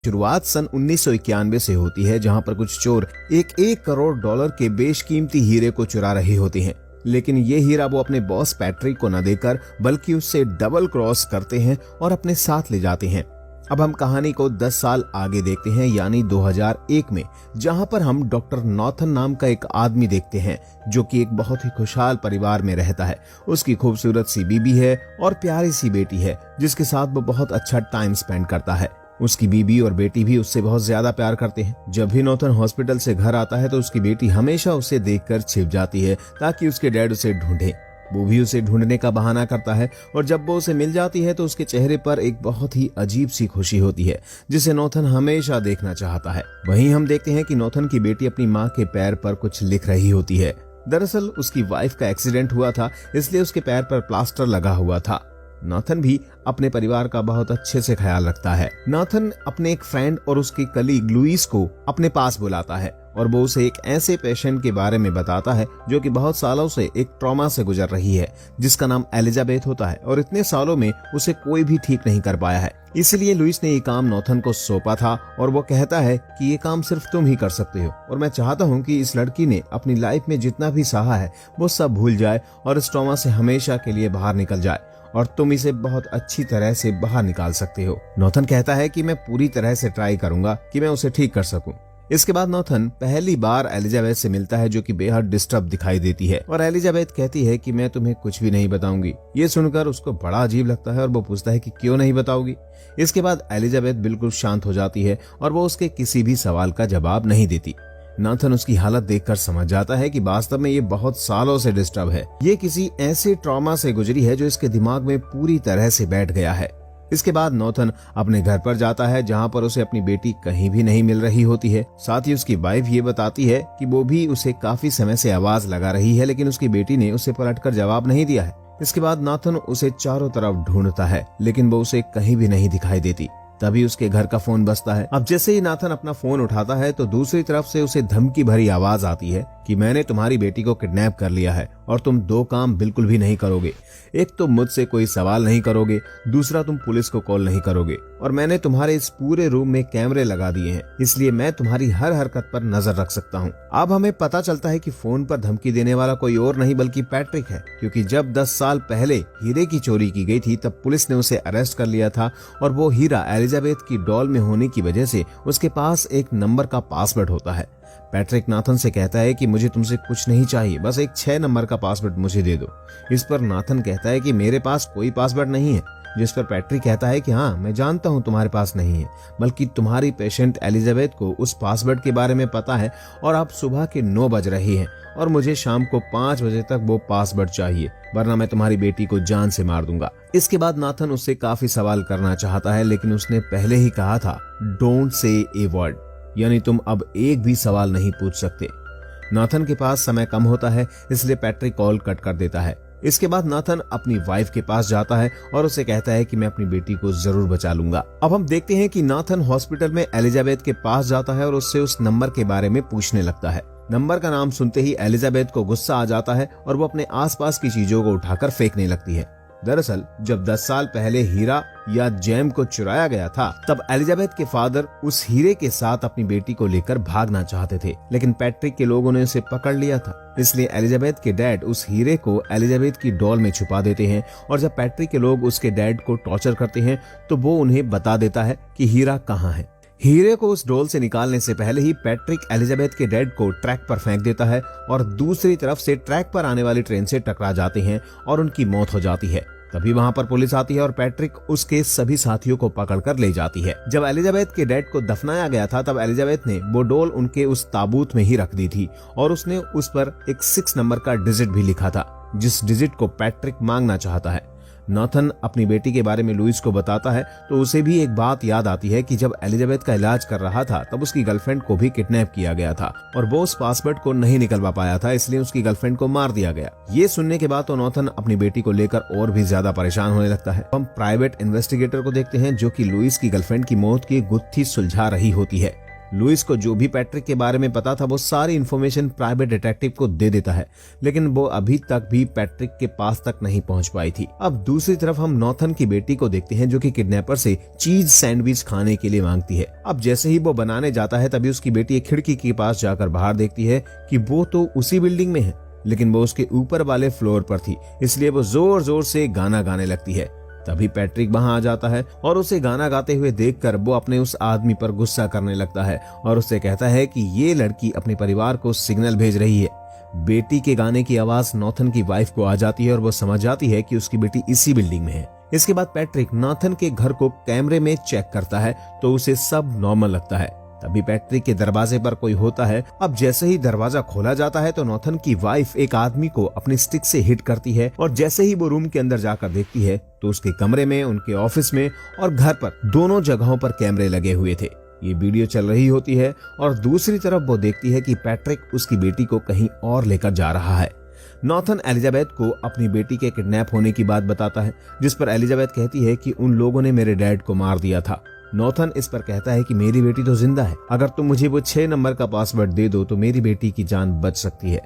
शुरुआत सन 1991 से होती है, जहां पर कुछ चोर एक करोड़ डॉलर के बेशकीमती हीरे को चुरा रहे होते हैं। लेकिन ये हीरा वो अपने बॉस पैट्रिक को न देकर बल्कि उससे डबल क्रॉस करते हैं और अपने साथ ले जाते हैं। अब हम कहानी को 10 साल आगे देखते हैं, यानी 2001 में, जहां पर हम डॉक्टर नॉथन नाम का एक आदमी देखते हैं जो कि एक बहुत ही खुशहाल परिवार में रहता है। उसकी खूबसूरत सी बीबी है और प्यारी सी बेटी है जिसके साथ वो बहुत अच्छा टाइम स्पेंड करता है। उसकी बीबी और बेटी भी उससे बहुत ज्यादा प्यार करते हैं। जब भी नॉथन हॉस्पिटल से घर आता है तो उसकी बेटी हमेशा उसे देखकर छिप जाती है ताकि उसके डैड उसे ढूंढे। वो भी उसे ढूंढने का बहाना करता है और जब वो उसे मिल जाती है तो उसके चेहरे पर एक बहुत ही अजीब सी खुशी होती है जिसे नॉथन हमेशा देखना चाहता है। वहीं हम देखते हैं कि नॉथन की बेटी अपनी माँ के पैर पर कुछ लिख रही होती है। दरअसल उसकी वाइफ का एक्सीडेंट हुआ था, इसलिए उसके पैर पर प्लास्टर लगा हुआ था। नॉथन भी अपने परिवार का बहुत अच्छे से ख्याल रखता है। नॉथन अपने एक फ्रेंड और उसकी कलीग लुइस को अपने पास बुलाता है और वो उसे एक ऐसे पेशेंट के बारे में बताता है जो कि बहुत सालों से एक ट्रॉमा से गुजर रही है, जिसका नाम एलिजाबेथ होता है और इतने सालों में उसे कोई भी ठीक नहीं कर पाया है। इसलिए लुइस ने ये काम नॉथन को सौंपा था और वो कहता है कि ये काम सिर्फ तुम ही कर सकते हो और मैं चाहता हूँ कि इस लड़की ने अपनी लाइफ में जितना भी सहा है वो सब भूल जाए और इस ट्रॉमा से हमेशा के लिए बाहर निकल जाए और तुम इसे बहुत अच्छी तरह से बाहर निकाल सकते हो। नॉथन कहता है कि मैं पूरी तरह से ट्राई करूंगा कि मैं उसे ठीक कर सकूं। इसके बाद नॉथन पहली बार एलिजाबेथ से मिलता है जो कि बेहद डिस्टर्ब दिखाई देती है और एलिजाबेथ कहती है कि मैं तुम्हें कुछ भी नहीं बताऊंगी। ये सुनकर उसको बड़ा अजीब लगता है और वो पूछता है कि क्यों नहीं बताओगी। इसके बाद एलिजाबेथ बिल्कुल शांत हो जाती है और वो उसके किसी भी सवाल का जवाब नहीं देती। नॉथन उसकी हालत देखकर समझ जाता है कि वास्तव में ये बहुत सालों से डिस्टर्ब है। ये किसी ऐसे ट्रॉमा से गुजरी है जो इसके दिमाग में पूरी तरह से बैठ गया है। इसके बाद नॉथन अपने घर पर जाता है जहां पर उसे अपनी बेटी कहीं भी नहीं मिल रही होती है। साथ ही उसकी वाइफ ये बताती है कि वो भी उसे काफी समय से आवाज लगा रही है, लेकिन उसकी बेटी ने उसे पलटकर जवाब नहीं दिया है। इसके बाद नॉथन उसे चारों तरफ ढूंढता है, लेकिन वो उसे कहीं भी नहीं दिखाई देती। तभी उसके घर का फोन बजता है। अब जैसे ही नाथन अपना फोन उठाता है तो दूसरी तरफ से उसे धमकी भरी आवाज आती है कि मैंने तुम्हारी बेटी को किडनैप कर लिया है और तुम 2 काम बिल्कुल भी नहीं करोगे। एक तो मुझसे कोई सवाल नहीं करोगे, दूसरा तुम पुलिस को कॉल नहीं करोगे और मैंने तुम्हारे इस पूरे रूम में कैमरे लगा दिए हैं, इसलिए मैं तुम्हारी हर हरकत पर नजर रख सकता हूँ। अब हमें पता चलता है कि फोन पर धमकी देने वाला कोई और नहीं बल्कि पैट्रिक है, क्योंकि जब 10 साल पहले हीरे की चोरी की गई थी तब पुलिस ने उसे अरेस्ट कर लिया था और वो हीरा एलिजाबेथ की डॉल में होने की वजह से उसके पास एक नंबर का पासवर्ड होता है। पैट्रिक नाथन से कहता है कि मुझे तुमसे कुछ नहीं चाहिए, बस एक 6 नंबर का पासवर्ड मुझे दे दो। इस पर नाथन कहता है कि मेरे पास कोई पासवर्ड नहीं है, जिस पर पैट्रिक कहता है कि हाँ मैं जानता हूँ तुम्हारे पास नहीं है, बल्कि तुम्हारी पेशेंट एलिजाबेथ को उस पासवर्ड के बारे में पता है और अब सुबह के 9 बज रहे हैं और मुझे शाम को 5 बजे तक वो पासवर्ड चाहिए, वरना मैं तुम्हारी बेटी को जान से मार दूंगा। इसके बाद नाथन उससे काफी सवाल करना चाहता है, लेकिन उसने पहले ही कहा था डोंट से ए वर्ड, यानी तुम अब एक भी सवाल नहीं पूछ सकते। नाथन के पास समय कम होता है, इसलिए पैट्रिक कॉल कट कर देता है। इसके बाद नाथन अपनी वाइफ के पास जाता है और उसे कहता है कि मैं अपनी बेटी को जरूर बचा लूंगा। अब हम देखते हैं कि नाथन हॉस्पिटल में एलिजाबेथ के पास जाता है और उससे उस नंबर के बारे में पूछने लगता है। नंबर का नाम सुनते ही एलिजाबेथ को गुस्सा आ जाता है और वो अपने आसपास की चीजों को उठाकर फेंकने लगती है। दरअसल जब 10 साल पहले हीरा या जेम को चुराया गया था तब एलिजाबेथ के फादर उस हीरे के साथ अपनी बेटी को लेकर भागना चाहते थे, लेकिन पैट्रिक के लोगों ने उसे पकड़ लिया था। इसलिए एलिजाबेथ के डैड उस हीरे को एलिजाबेथ की डॉल में छुपा देते हैं और जब पैट्रिक के लोग उसके डैड को टॉर्चर करते हैं तो वो उन्हें बता देता है कि हीरा कहाँ है। हीरे को उस डोल से निकालने से पहले ही पैट्रिक एलिजाबेथ के डैड को ट्रैक पर फेंक देता है और दूसरी तरफ से ट्रैक पर आने वाली ट्रेन से टकरा जाते हैं और उनकी मौत हो जाती है। तभी वहां पर पुलिस आती है और पैट्रिक उसके सभी साथियों को पकड़कर ले जाती है। जब एलिजाबेथ के डैड को दफनाया गया था तब एलिजाबेथ ने वो डोल उनके उस ताबूत में ही रख दी थी और उसने उस पर एक 6 नंबर का डिजिट भी लिखा था, जिस डिजिट को पैट्रिक मांगना चाहता है। नॉथन अपनी बेटी के बारे में लुइस को बताता है तो उसे भी एक बात याद आती है कि जब एलिजाबेथ का इलाज कर रहा था तब उसकी गर्लफ्रेंड को भी किडनैप किया गया था और वो उस पासवर्ड को नहीं निकलवा पाया था, इसलिए उसकी गर्लफ्रेंड को मार दिया गया। ये सुनने के बाद तो नॉथन अपनी बेटी को लेकर और भी ज्यादा परेशान होने लगता है। हम प्राइवेट इन्वेस्टिगेटर को देखते हैं जो कि लुइस की गर्लफ्रेंड की मौत की गुत्थी सुलझा रही होती है। लुइस को जो भी पैट्रिक के बारे में पता था वो सारी इन्फॉर्मेशन प्राइवेट डिटेक्टिव को दे देता है, लेकिन वो अभी तक भी पैट्रिक के पास तक नहीं पहुंच पाई थी। अब दूसरी तरफ हम नॉथन की बेटी को देखते हैं जो कि किडनैपर से चीज सैंडविच खाने के लिए मांगती है। अब जैसे ही वो बनाने जाता है तभी उसकी बेटी एक खिड़की के पास जाकर बाहर देखती है कि वो तो उसी बिल्डिंग में है, लेकिन वो उसके ऊपर वाले फ्लोर पर थी, इसलिए वो जोर जोर से गाना गाने लगती है। तभी पैट्रिक वहां आ जाता है और उसे गाना गाते हुए देखकर वो अपने उस आदमी पर गुस्सा करने लगता है और उससे कहता है कि ये लड़की अपने परिवार को सिग्नल भेज रही है। बेटी के गाने की आवाज नॉथन की वाइफ को आ जाती है और वो समझ जाती है कि उसकी बेटी इसी बिल्डिंग में है। इसके बाद पैट्रिक नॉथन के घर को कैमरे में चेक करता है तो उसे सब नॉर्मल लगता है। तभी पैट्रिक के दरवाजे पर कोई होता है। अब जैसे ही दरवाजा खोला जाता है तो नॉथन की वाइफ एक आदमी को अपनी स्टिक से हिट करती है और जैसे ही वो रूम के अंदर जाकर देखती है तो उसके कमरे में, उनके ऑफिस में और घर पर दोनों जगहों पर कैमरे लगे हुए थे। ये वीडियो चल रही होती है और दूसरी तरफ वो देखती है कि पैट्रिक उसकी बेटी को कहीं और लेकर जा रहा है। नॉथन एलिजाबेथ को अपनी बेटी के किडनैप होने की बात बताता है, जिस पर एलिजाबेथ कहती है कि उन लोगों ने मेरे डैड को मार दिया था। नॉथन इस पर कहता है कि मेरी बेटी तो जिंदा है, अगर तुम मुझे वो 6 नंबर का पासवर्ड दे दो तो मेरी बेटी की जान बच सकती है।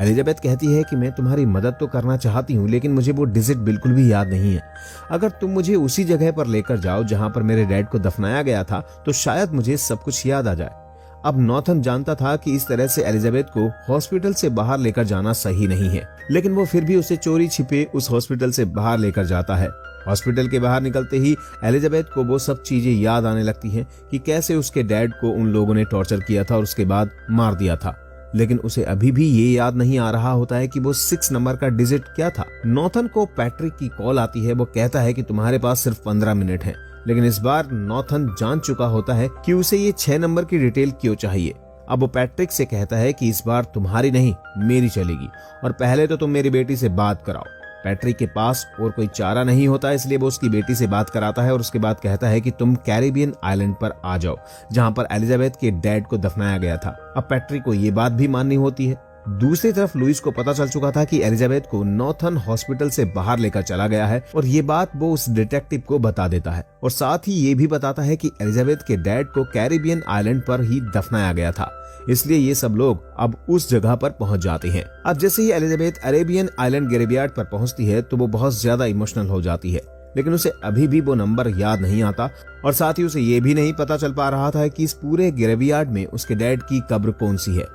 एलिजाबेथ कहती है कि मैं तुम्हारी मदद तो करना चाहती हूँ, लेकिन मुझे वो डिजिट बिल्कुल भी याद नहीं है। अगर तुम मुझे उसी जगह पर लेकर जाओ जहां पर मेरे डैड को दफनाया गया था तो शायद मुझे सब कुछ याद आ जाए। अब नॉथन जानता था कि इस तरह से एलिजाबेथ को हॉस्पिटल से बाहर लेकर जाना सही नहीं है, लेकिन वो फिर भी उसे चोरी छिपे उस हॉस्पिटल से बाहर लेकर जाता है। हॉस्पिटल के बाहर निकलते ही एलिजाबेथ को वो सब चीजें याद आने लगती हैं कि कैसे उसके डैड को उन लोगों ने टॉर्चर किया था और उसके बाद मार दिया था, लेकिन उसे अभी भी ये याद नहीं आ रहा होता है कि वो 6 नंबर का डिजिट क्या था। नॉथन को पैट्रिक की कॉल आती है। वो कहता है कि तुम्हारे पास सिर्फ 15 मिनट है, लेकिन इस बार नॉथन जान चुका होता है कि उसे ये 6 नंबर की डिटेल क्यों चाहिए। अब वो पैट्रिक से कहता है कि इस बार तुम्हारी नहीं मेरी चलेगी और पहले तो तुम मेरी बेटी से बात कराओ। पैट्रिक के पास और कोई चारा नहीं होता, इसलिए वो उसकी बेटी से बात कराता है और उसके बाद कहता है कि तुम कैरिबियन आइलैंड पर आ जाओ जहां पर एलिजाबेथ के डैड को दफनाया गया था। अब पैट्रिक को ये बात भी माननी होती है। दूसरी तरफ लुइस को पता चल चुका था कि एलिजाबेथ को नॉथन हॉस्पिटल से बाहर लेकर चला गया है और ये बात वो उस डिटेक्टिव को बता देता है और साथ ही ये भी बताता है कि एलिजाबेथ के डैड को कैरिबियन आइलैंड पर ही दफनाया गया था, इसलिए ये सब लोग अब उस जगह पर पहुंच जाते हैं। अब जैसे ही एलिजाबेथ अरेबियन आइलैंड ग्रेवयार्ड पर पहुंचती है तो वो बहुत ज्यादा इमोशनल हो जाती है, लेकिन उसे अभी भी वो नंबर याद नहीं आता और साथ ही उसे ये भी नहीं पता चल पा रहा था कि इस पूरे ग्रेवयार्ड में उसके डैड की कब्र कौन सी है।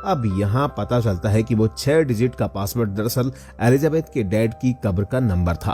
अब यहाँ पता चलता है कि वो 6 डिजिट का पासवर्ड दरअसल एलिजाबेथ के डैड की कब्र का नंबर था।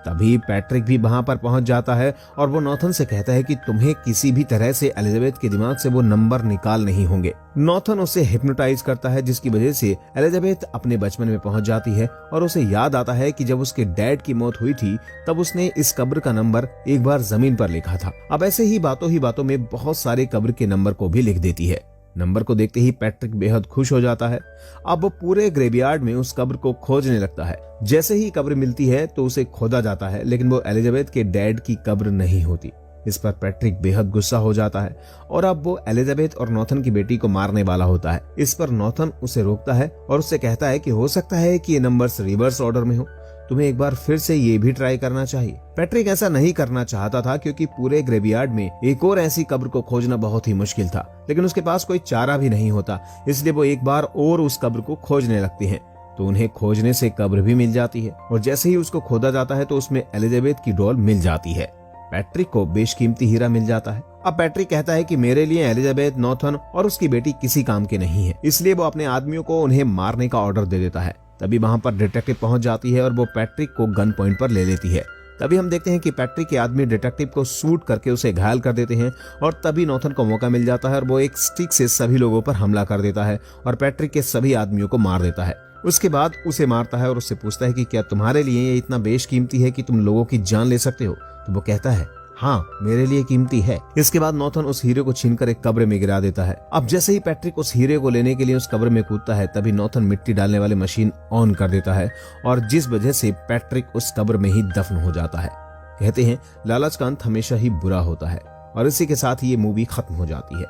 तभी पैट्रिक भी वहां पर पहुंच जाता है और वो नॉथन से कहता है कि तुम्हें किसी भी तरह से एलिजाबेथ के दिमाग से वो नंबर निकाल नहीं होंगे। नॉथन उसे हिप्नोटाइज करता है, जिसकी वजह से एलिजाबेथ अपने बचपन में पहुंच जाती है और उसे याद आता है कि जब उसके डैड की मौत हुई थी तब उसने इस कब्र का नंबर एक बार जमीन पर लिखा था। अब ऐसे ही बातों में बहुत सारे कब्र के नंबर को भी लिख देती है। नंबर को देखते ही पैट्रिक बेहद खुश हो जाता है। अब वो पूरे ग्रेवयार्ड में उस कब्र को खोजने लगता है। जैसे ही कब्र मिलती है तो उसे खोदा जाता है, लेकिन वो एलिजाबेथ के डैड की कब्र नहीं होती। इस पर पैट्रिक बेहद गुस्सा हो जाता है और अब वो एलिजाबेथ और नॉथन की बेटी को मारने वाला होता है। इस पर नॉथन उसे रोकता है और उससे कहता है कि हो सकता है कि ये नंबर्स रिवर्स ऑर्डर में हो, तुम्हें एक बार फिर से ये भी ट्राई करना चाहिए। पैट्रिक ऐसा नहीं करना चाहता था क्योंकि पूरे ग्रेवयार्ड में एक और ऐसी कब्र को खोजना बहुत ही मुश्किल था, लेकिन उसके पास कोई चारा भी नहीं होता, इसलिए वो एक बार और उस कब्र को खोजने लगते हैं। तो उन्हें खोजने से कब्र भी मिल जाती है और जैसे ही उसको खोदा जाता है तो उसमें एलिजाबेथ की डॉल मिल जाती है। पैट्रिक को बेशकीमती हीरा मिल जाता है। अब पैट्रिक कहता है कि मेरे लिए एलिजाबेथ, नॉथन और उसकी बेटी किसी काम के नहीं है, इसलिए वो अपने आदमियों को उन्हें मारने का ऑर्डर दे देता है। तभी वहां पर डिटेक्टिव पहुंच जाती है और वो पैट्रिक को गन पॉइंट पर ले लेती है। तभी हम देखते हैं कि पैट्रिक के आदमी डिटेक्टिव को शूट करके उसे घायल कर देते हैं और तभी नॉथन को मौका मिल जाता है और वो एक स्टिक से सभी लोगों पर हमला कर देता है और पैट्रिक के सभी आदमियों को मार देता है। उसके बाद उसे मारता है और उससे पूछता है कि क्या तुम्हारे लिए ये इतना बेशकीमती है कि तुम लोगों की जान ले सकते हो? तो वो कहता है हाँ, मेरे लिए कीमती है। इसके बाद नॉथन उस हीरे को छीनकर एक कब्र में गिरा देता है। अब जैसे ही पैट्रिक उस हीरे को लेने के लिए उस कब्र में कूदता है तभी नॉथन मिट्टी डालने वाली मशीन ऑन कर देता है और जिस वजह से पैट्रिक उस कब्र में ही दफन हो जाता है। कहते हैं लालच का अंत हमेशा ही बुरा होता है और इसी के साथ ये मूवी खत्म हो जाती है।